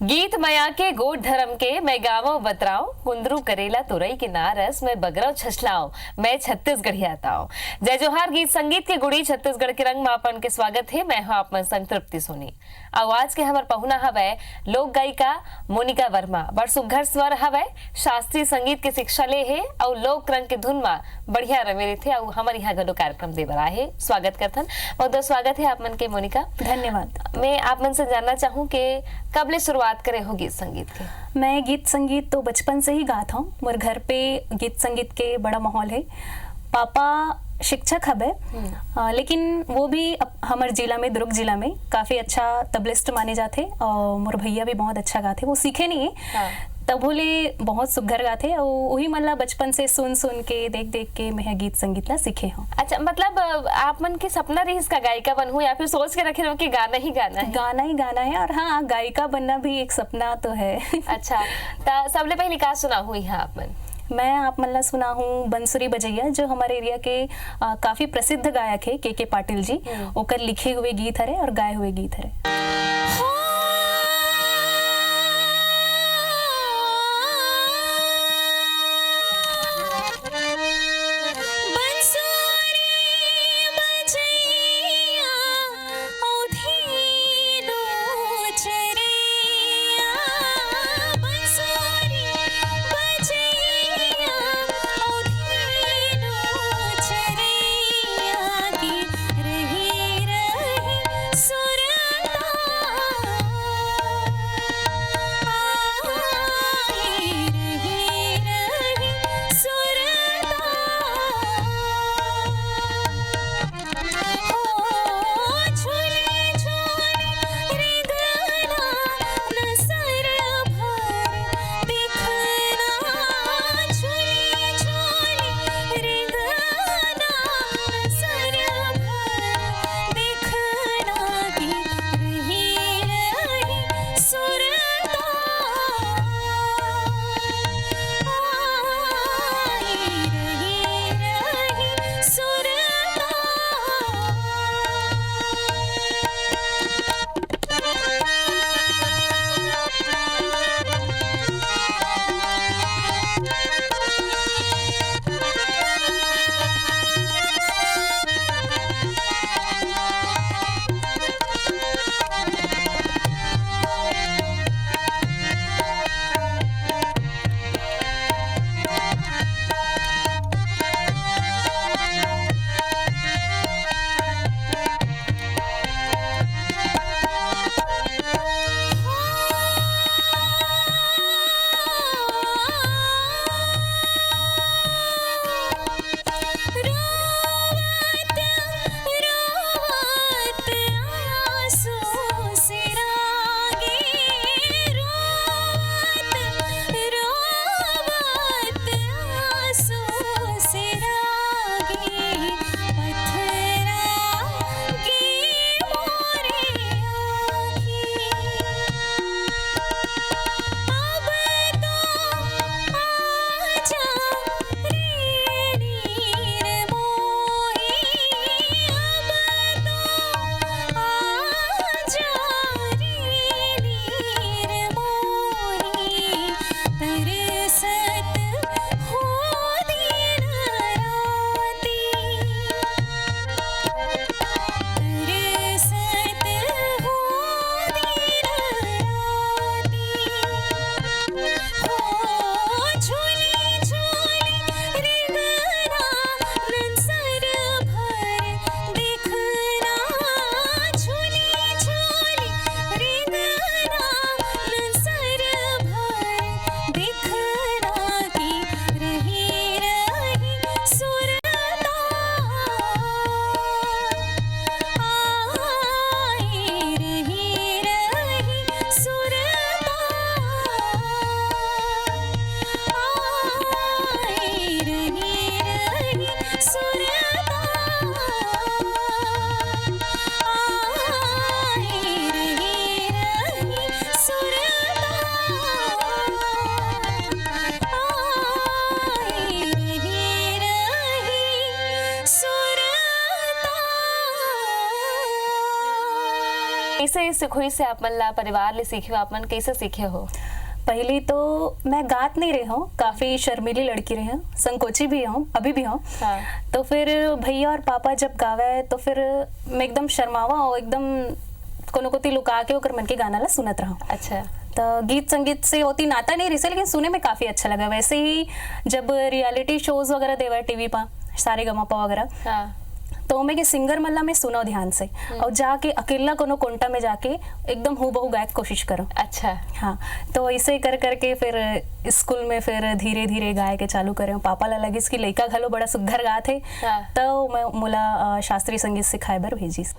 गीत मया के गोड धर्म के मैं गावो बतराओ कुंदरू करेला तुरई के नारस मैं बगरव छछलाओ मैं छत्तीसगढ़ी आताओ। जय जोहार गीत संगीत के गुड़ी छत्तीसगढ़ के रंग मापन के स्वागत है। मैं हूं आप मन संग तृप्ति सोनी। आवाज के हमार पहुना हवै लोक गायिका मोनिका वर्मा। बड़ सुघर स्वर हवै, शास्त्रीय संगीत के शिक्षा ले है और लोक रंग के धुन में बढ़िया रमेरे थे और हमारे यहाँ घलो कार्यक्रम दे बर आए। स्वागत करथन, बहुत बहुत स्वागत है आप मन के मोनिका। धन्यवाद। मैं आप मन से जानना चाहूँ कि कब ले शुरुआत करे हो गीत संगीत के? मैं गीत संगीत तो बचपन से ही गाता हूँ। मेरे घर पे गीत संगीत के बड़ा माहौल है। पापा शिक्षक हबे, लेकिन वो भी हमारे जिला में, दुर्ग जिला में काफ़ी अच्छा तबलिस्ट माने जाते और मोर भैया भी बहुत अच्छा गाते। वो सीखे नहीं है तब बोले बहुत सुघर गाते और वही मतलब बचपन से सुन सुन के देख देख के मैं गीत संगीत ला सीखे हूँ। अच्छा, मतलब आप मन के सपना रही इसका गायिका बनूं या फिर सोच के रखे रहो कि गाना ही गाना है? गाना ही गाना है और हाँ, गायिका बनना भी एक सपना तो है। अच्छा, तो सबले पहले का सुना हुई है आप मन? मैं आप मल्ला सुना हूँ बंसुरी बजैया, जो हमारे एरिया के काफी प्रसिद्ध गायक है के पाटिल जी। ओकर लिखे हुए गीत हरे और गाए हुए गीत हरे। सुरता कैसे सिखोई से आप मन ला परिवार ले सीखे हो, आप मन कैसे सीखे हो? पहले तो मैं गात नहीं रही हूँ, काफ़ी शर्मीली लड़की रही हूँ, संकोची भी हूँ, अभी भी हूँ। हाँ। तो फिर भैया और पापा जब गावे तो फिर मैं एकदम शर्मावा और एकदम कोनो कोती लुका के ओकर मन के गाना ला सुनत रहा। अच्छा। तो गीत संगीत से होती नाता नहीं रही, लेकिन सुने में काफ़ी अच्छा लगा। वैसे ही जब रियलिटी शोज वगैरह देवा टीवी पर सारेगामापा वगैरह, हाँ। तो मैं के सिंगर मल्ला में सुनो ध्यान से और जाके अकेला कोनो कोंटा में जाके एकदम हूबहू गायक कोशिश करो। अच्छा। हाँ, तो ऐसे कर करके फिर स्कूल में फिर धीरे धीरे गाय के चालू करे। पापा ला लगिस कि लइका घलो बड़ा सुघर गा थे। हाँ। तो मैं मोला शास्त्रीय संगीत सिखाए बर भेजिस।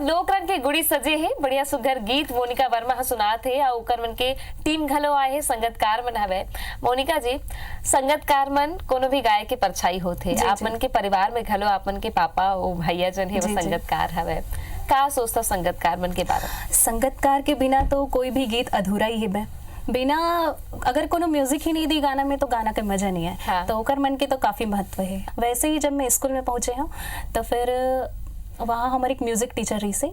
लोक रंग के गुड़ी सजे है बढ़िया सुघर गीत मोनिका वर्मा हा सुनात है और ओकर मन के टीम घलो आए है संगतकार मन हवे। मोनिका जी, संगतकार मन कोनो भी गाय के परछाई होते, आप मन के परिवार में घलो आप मन के पापा ओ भैया जन है वो संगतकार हवे। का सोचता संगतकार मन के बारे में? संगतकार के बिना तो कोई भी गीत अधूरा ही है। बिना अगर कोनो म्यूजिक ही नहीं दी गाना में तो गाना का मजा नहीं है। हाँ। तो ओकर मन के तो काफी महत्व है। वैसे ही जब मैं स्कूल में पहुंचे हूँ तो फिर वहाँ हमारे एक म्यूजिक टीचर रही से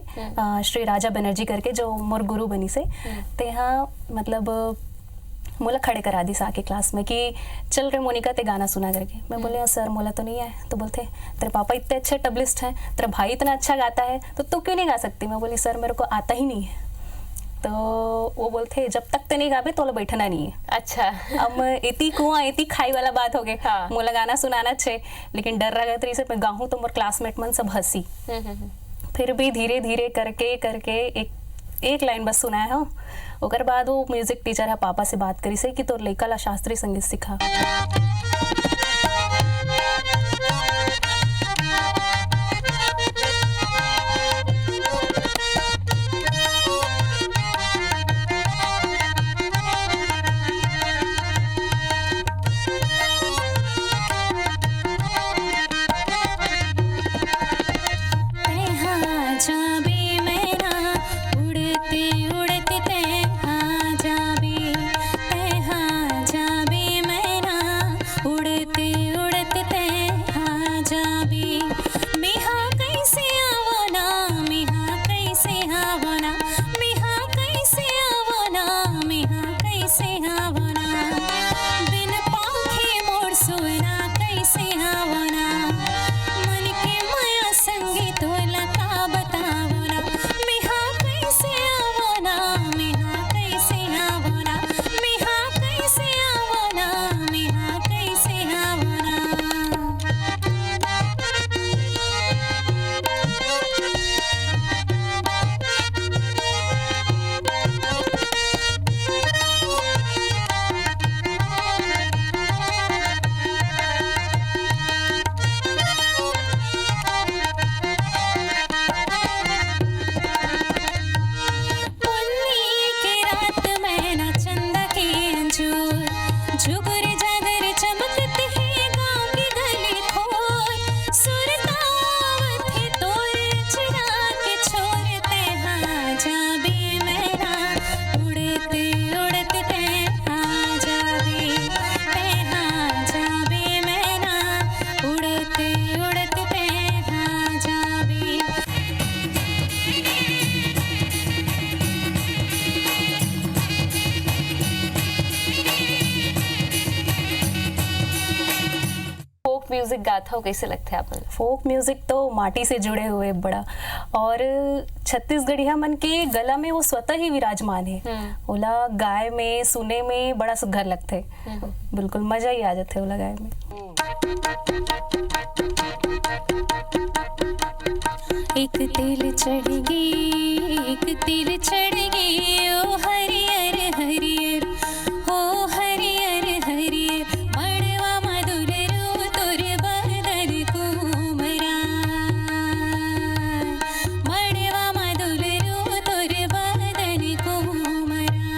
श्री राजा बनर्जी करके जो मोर गुरु बनी से, ते यहाँ मतलब मोला खड़े करा दी आके क्लास में कि चल रहे मोनिका ते गाना सुना करके। मैं बोले सर मोला तो नहीं है। तो बोलते तेरे पापा इतने अच्छे तबलिस्ट हैं, तेरा भाई इतना अच्छा गाता है तो तू क्यों नहीं गा सकती? मैं बोली सर मेरे को आता ही नहीं है। तो वो बोलते जब तक ते नहीं गाबे तो बैठना नहीं है। अच्छा। अब इतनी कुआं इतनी खाई वाला बात हो गई। हाँ। मोला गाना सुनाना छे लेकिन डर रहा तरी से मैं गाऊँ तो मोर क्लासमेट मन सब हंसी। फिर भी धीरे धीरे करके करके एक लाइन बस सुनाया हो। ओकर बाद वो म्यूजिक टीचर है पापा से बात करी से कि तोर लइका ला शास्त्रीय संगीत सिखा। म्यूजिक गाता हो कैसे लगता है आप? फोक म्यूजिक तो माटी से जुड़े हुए बड़ा, और छत्तीसगढ़िया मन के गला में वो स्वतः ही विराजमान है। ओला गाय में सुने में बड़ा सुघर लगते, बिल्कुल मजा ही आ जाते ओला गाय में। एक तिल चढ़गी, एक तिल चढ़गी, ओ हरियर हरियर, ओ हरियर हरियर, मड़वा मधुर रू तुर बदन कुमरा, मड़वा मधुर रू तुर बदन कुमरा,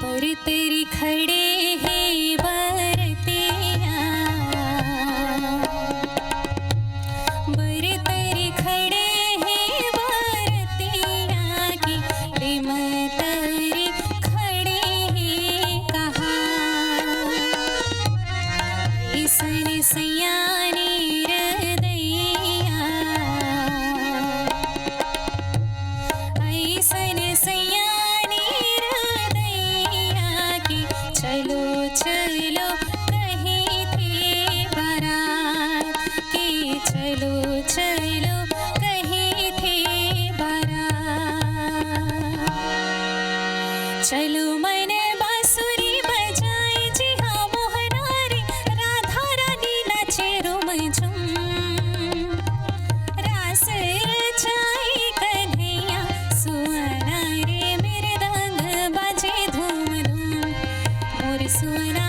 बर तेरी खड़े है बरतिया, बर तेरी खड़े है बरतिया की, रिम तेरी खड़े है कहाँ, ईसन सयानी हृदया, ऐसन सयानी हृदया की, चलो चलो कहीं थे बारात की, चलो चलो कहीं थे बारात, चलो मन बांसुरी बजाए जी हाँ मोहनारी, राधा रानी नाचे रुम झुम, रास रचाए कन्हैया, सुअना रे मृदंग बाजे धूम धूम, मोर सुअना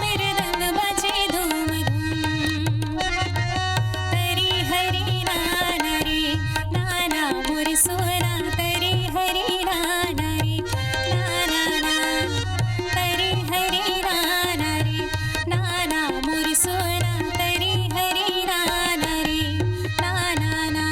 मृदंग बाजे धूम धूम, तरी हरी नाना रे नाना, मोर सुअना तरी हरी नाना रे नाना ना, तरी हरी नाना रे नाना, मोर सुअना तरी हरी नाना रे नाना ना।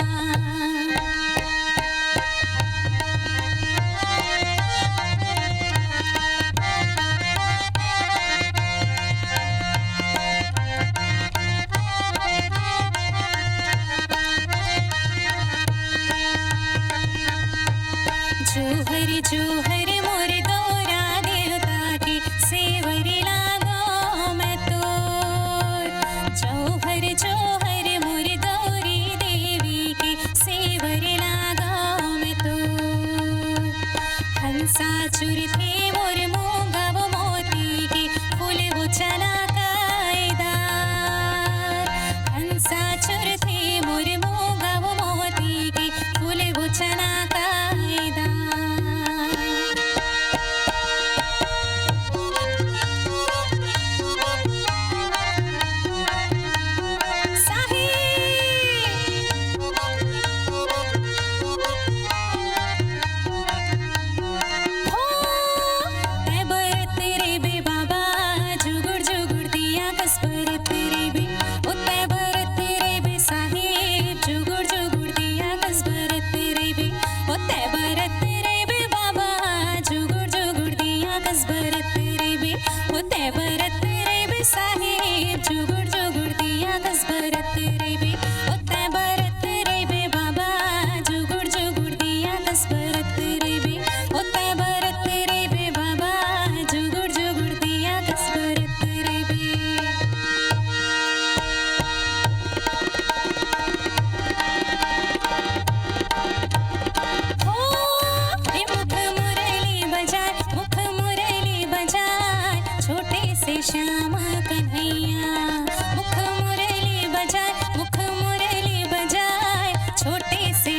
जोहर जोहर मोर गौरा देवता की, सेवर लागो मैं तोर, जोहर जोहर मोर गौरी देवी की, सेवर लागो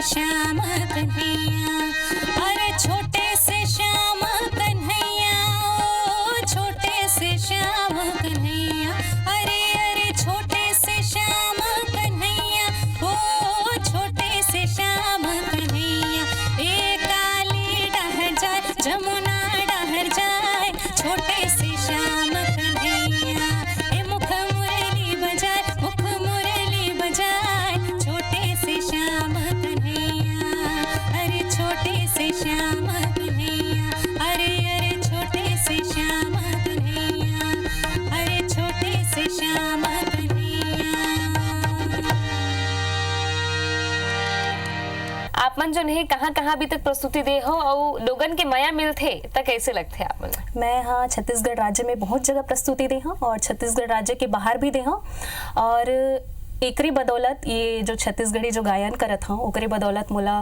श्याम कन्हैया, अरे छोटे से श्याम कन्हैया, ओ छोटे से श्याम कन्हैया, अरे अरे छोटे से श्याम कन्हैया, ओ छोटे से श्याम कन्हैया। ए काली डहर जाए जमुना डहर जाए, छोटे से श्याम कन्हैया। ए मुख मुरली बजाए, मुख मुरली बजाए, छोटे से श्याम कन्हैया, अरे छोटे से श्याम कन्हैया, अरे अरे छोटे से श्याम कन्हैया, अरे छोटे से श्याम कन्हैया। आप मन जो नहीं कहाँ कहाँ अभी तक प्रस्तुति दे हो और लोगन के माया मिलथे त कैसे लगथे आप मन? मैं हाँ छत्तीसगढ़ राज्य में बहुत जगह प्रस्तुति दी हूँ और छत्तीसगढ़ राज्य के बाहर भी दी हूँ। और एकरी बदौलत ये जो छत्तीसगढ़ी जो गायन करत हूँ ओकरी बदौलत मोला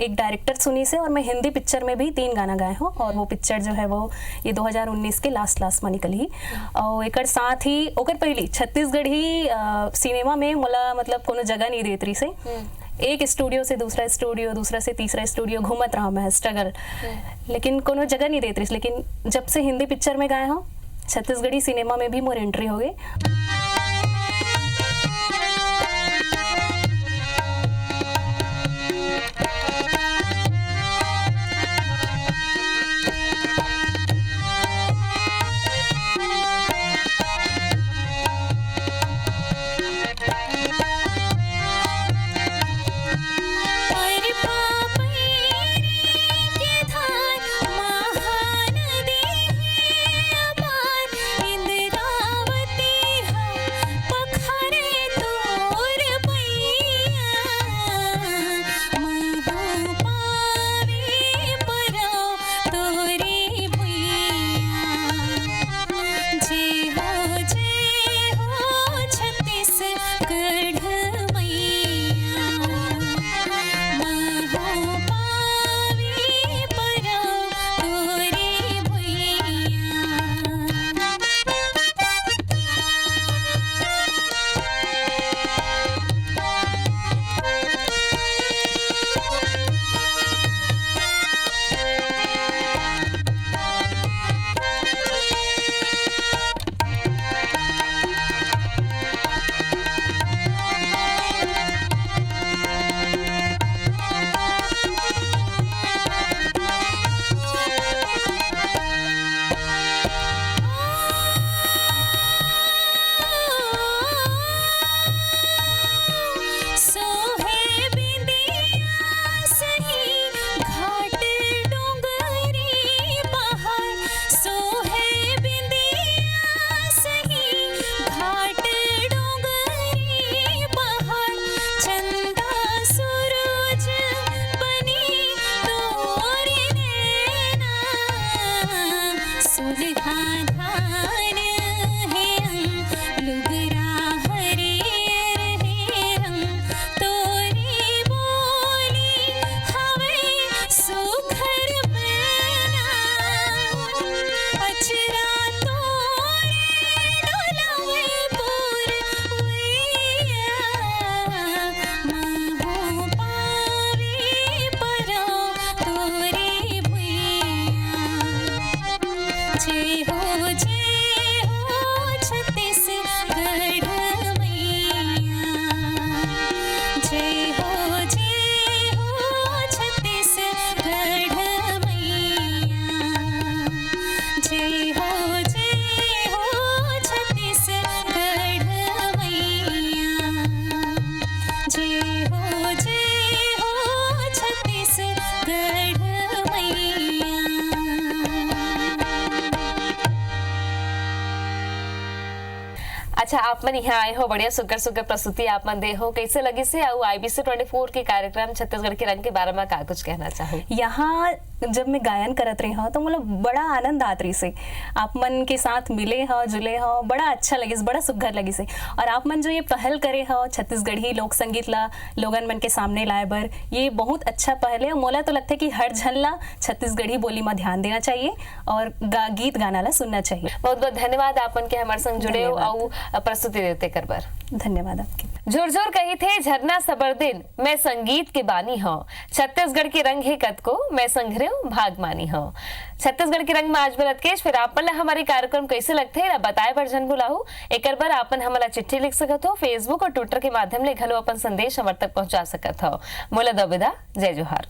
एक डायरेक्टर सुनी से और मैं हिंदी पिक्चर में भी 3 गाना गाए हूँ और वो पिक्चर जो है वो ये 2019 के लास्ट में निकली। और एक साथ ही ओकर पहली छत्तीसगढ़ी सिनेमा में मोला मतलब कोनो जगह नहीं देत रही से। एक स्टूडियो से दूसरा स्टूडियो, दूसरा से तीसरा स्टूडियो घूमत रहा मैं स्ट्रगल, लेकिन कोनो जगह नहीं देत रही। लेकिन जब से हिंदी पिक्चर में गाए हूँ छत्तीसगढ़ी सिनेमा में भी मोर एंट्री हो गई। और पापरी के धार महानदी अपार, इंद्रावती हम पखरे तोर पैया। महु पावे परो तोरी भुइया। जय हो छत्तीसगढ़ मैया। महु पावे परो तोरी भुइया। सोहे बिंदिया सही घाट डोंगरी पहाड़। सोहे बिंदिया सही घाट डोंगरी पहाड़। चंदा सूरज बनी तोरी नैना। सुलघा धार है लुगरा हरियर है रंग। तोरी बोली हवे सुखर मैना। अचरा तोरे डोलावे पुरवैया। महु पावे परो तोरी भुइया। जय हो छत्तीसगढ़ मैया। जय हो छत्तीसगढ़ मैया। जय हो छत्तीसगढ़ मैया। जय हो छत्तीसगढ़ मैया। अच्छा आप मन यहाँ आए हो, बढ़िया सुकर सुकर प्रस्तुति आप मन दे हो, कैसे लगी से आउ IBC 24 के कार्यक्रम छत्तीसगढ़ के रंग के बारे में का कुछ कहना चाहो? यहाँ जब मैं गायन करत रही हूँ तो मतलब बड़ा आनंद आत रही से। आप मन के साथ मिले हो जुले हो, बड़ा अच्छा लगे, बड़ा सुघर लगी से। और आप मन जो ये पहल करे हो छत्तीसगढ़ी लोक संगीत ला लोगन मन के सामने लाए बर, ये बहुत अच्छा पहल है। मोला तो लगता है कि हर झन ला छत्तीसगढ़ी बोली में ध्यान देना चाहिए और गीत गाना ला सुनना चाहिए। बहुत बहुत धन्यवाद आप मन के हमारे संग जुड़े हो और प्रस्तुति देते कर बर। धन्यवाद आपके। झुरझुर कही थे झरना सबरदिन, मैं संगीत के बानी हूँ। छत्तीसगढ़ के रंग है कद को, मैं संघर्यो भागमानी हूँ। छत्तीसगढ़ के रंग में आज बरतकेश फिर आपन ला हमारे कार्यक्रम कैसे लगते है बताए बर जन बुलाहू। एक बार आपन हमारा चिट्ठी लिख सकत हो, फेसबुक और ट्विटर के माध्यम ले घलो अपन संदेश हमारे तक पहुंचा सकत हो। मोला दबिदा, जय जोहार।